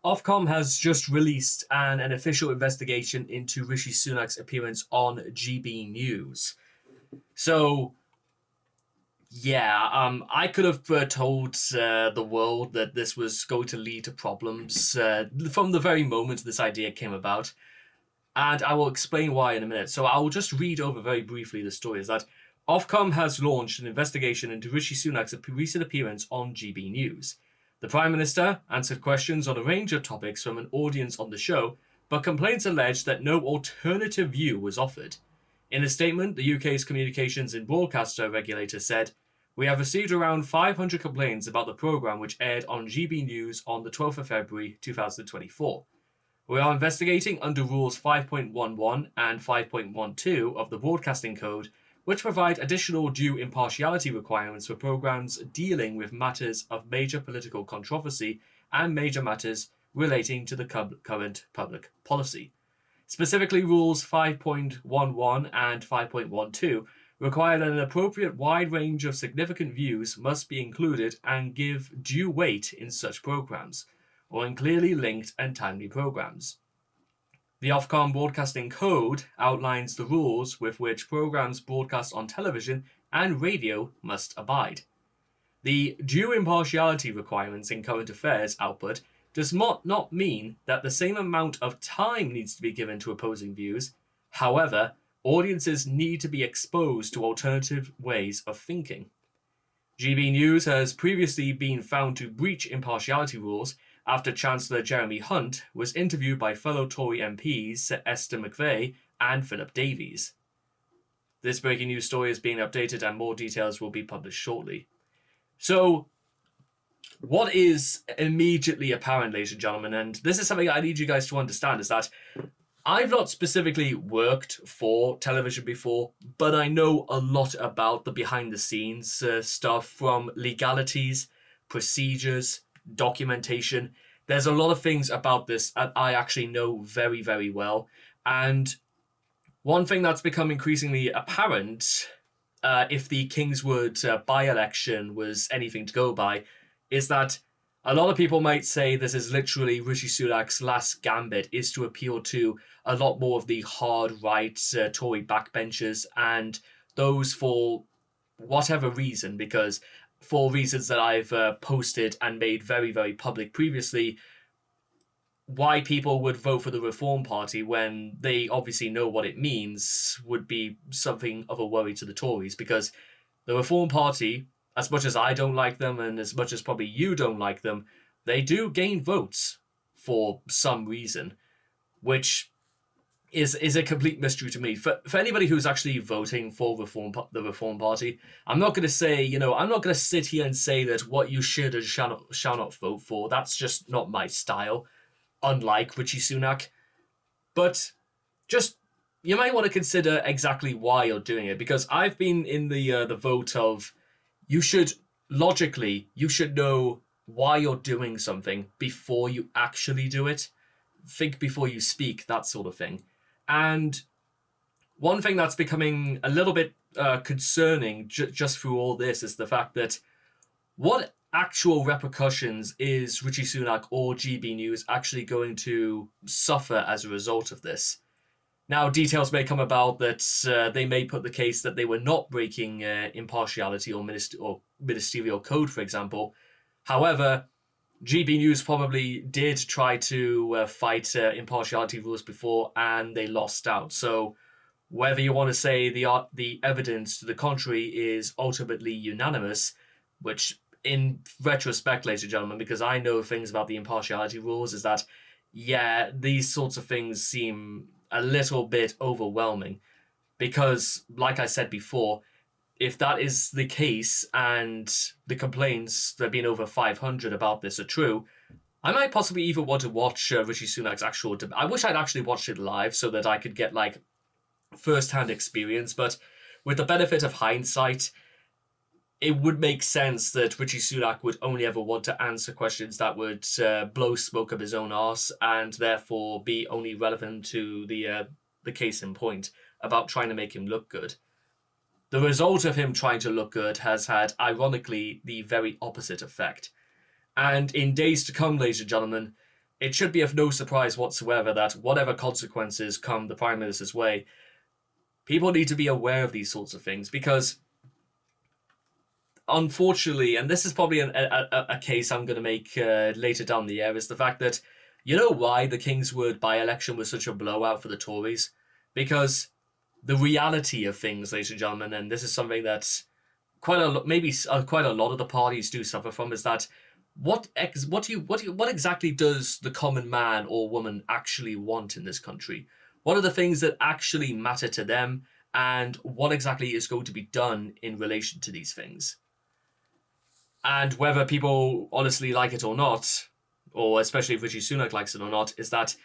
Ofcom has just released an official investigation into Rishi Sunak's appearance on GB News. So, yeah, I could have told the world that this was going to lead to problems from the very moment this idea came about. And I will explain why in a minute. So I will just read over very briefly the story. Is that Ofcom has launched an investigation into Rishi Sunak's recent appearance on GB News. The Prime Minister answered questions on a range of topics from an audience on the show, but complaints alleged that no alternative view was offered. In a statement, the UK's Communications and Broadcaster Regulator said, "We have received around 500 complaints about the programme which aired on GB News on the 12th of February 2024. We are investigating under Rules 5.11 and 5.12 of the Broadcasting Code, which provide additional due impartiality requirements for programs dealing with matters of major political controversy and major matters relating to the current public policy. Specifically, Rules 5.11 and 5.12 require that an appropriate wide range of significant views must be included and give due weight in such programs, or in clearly linked and timely programs. The Ofcom Broadcasting Code outlines the rules with which programs broadcast on television and radio must abide. The due impartiality requirements in current affairs output does not mean that the same amount of time needs to be given to opposing views. However, audiences need to be exposed to alternative ways of thinking. GB News has previously been found to breach impartiality rules after Chancellor Jeremy Hunt was interviewed by fellow Tory MPs Esther McVey and Philip Davies. This breaking news story is being updated and more details will be published shortly. So, what is immediately apparent, ladies and gentlemen, and this is something I need you guys to understand, is that I've not specifically worked for television before, but I know a lot about the behind-the-scenes stuff, from legalities, procedures, documentation. There's a lot of things about this that I actually know very, very well. And one thing that's become increasingly apparent, if the Kingswood by-election was anything to go by, is that a lot of people might say this is literally Rishi Sunak's last gambit, is to appeal to a lot more of the hard right Tory backbenchers, and those for whatever reason, because for reasons that I've posted and made very, very public previously, why people would vote for the Reform Party when they obviously know what it means would be something of a worry to the Tories, because the Reform Party, as much as I don't like them and as much as probably you don't like them, they do gain votes for some reason, which is a complete mystery to me. For anybody who's actually voting for the Reform Party, I'm not going to say, I'm not going to sit here and say that what you should and shall not vote for. That's just not my style, unlike Rishi Sunak. But just, you might want to consider exactly why you're doing it, because I've been in the vote of, you should know why you're doing something before you actually do it. Think before you speak, that sort of thing. And one thing that's becoming a little bit concerning just through all this is the fact that what actual repercussions is Rishi Sunak or GB News actually going to suffer as a result of this? Now, details may come about that they may put the case that they were not breaking impartiality or ministerial code, for example. However, GB News probably did try to fight impartiality rules before, and they lost out. So whether you want to say the evidence to the contrary is ultimately unanimous, which in retrospect, ladies and gentlemen, because I know things about the impartiality rules, is that, yeah, these sorts of things seem a little bit overwhelming. Because, like I said before, if that is the case and the complaints, there have been over 500 about this, are true, I might possibly even want to watch Rishi Sunak's actual debate. I wish I'd actually watched it live so that I could get first-hand experience, but with the benefit of hindsight, it would make sense that Rishi Sunak would only ever want to answer questions that would blow smoke up his own arse and therefore be only relevant to the case in point about trying to make him look good. The result of him trying to look good has had, ironically, the very opposite effect. And in days to come, ladies and gentlemen, it should be of no surprise whatsoever that whatever consequences come the Prime Minister's way, people need to be aware of these sorts of things, because unfortunately, and this is probably a case I'm going to make later down the year, is the fact that, you know why the Kingswood by-election was such a blowout for the Tories? Because the reality of things, ladies and gentlemen, and this is something that quite a lot of the parties do suffer from, is that what exactly does the common man or woman actually want in this country? What are the things that actually matter to them, and what exactly is going to be done in relation to these things? And whether people honestly like it or not, or especially if Rishi Sunak likes it or not, is that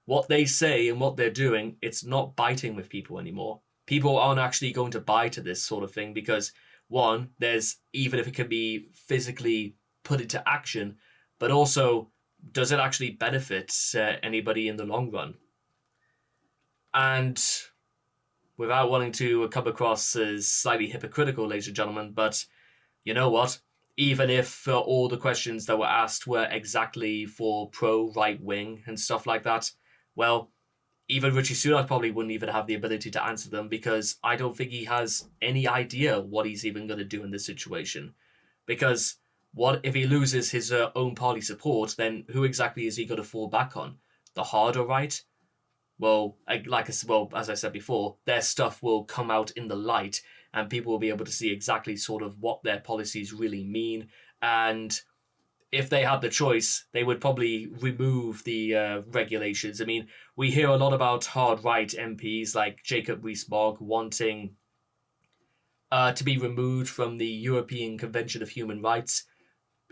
what they say and what they're doing, it's not biting with people anymore. People aren't actually going to buy to this sort of thing because, one, there's, even if it can be physically put into action, but also, does it actually benefit anybody in the long run? And without wanting to come across as slightly hypocritical, ladies and gentlemen, but you know what? Even if all the questions that were asked were exactly for pro-right wing and stuff like that, well, even Rishi Sunak probably wouldn't even have the ability to answer them, because I don't think he has any idea what he's even going to do in this situation. Because what if he loses his own party support, then who exactly is he going to fall back on? The harder right? Well, as I said before, their stuff will come out in the light, and people will be able to see exactly sort of what their policies really mean. And if they had the choice, they would probably remove the regulations. I mean, we hear a lot about hard right MPs like Jacob Rees-Mogg wanting to be removed from the European Convention of Human Rights.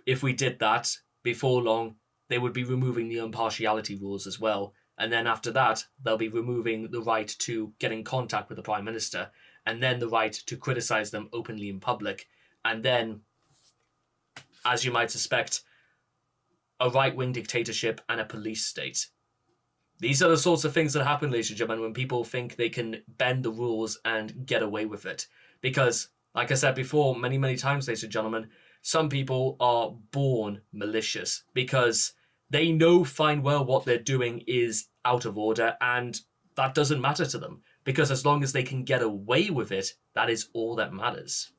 If we did that, before long, they would be removing the impartiality rules as well. And then after that, they'll be removing the right to get in contact with the Prime Minister, and then the right to criticize them openly in public. And then, as you might suspect, a right-wing dictatorship and a police state. These are the sorts of things that happen, ladies and gentlemen, when people think they can bend the rules and get away with it. Because, like I said before, many, many times, ladies and gentlemen, some people are born malicious because they know fine well what they're doing is out of order, and that doesn't matter to them. Because as long as they can get away with it, that is all that matters.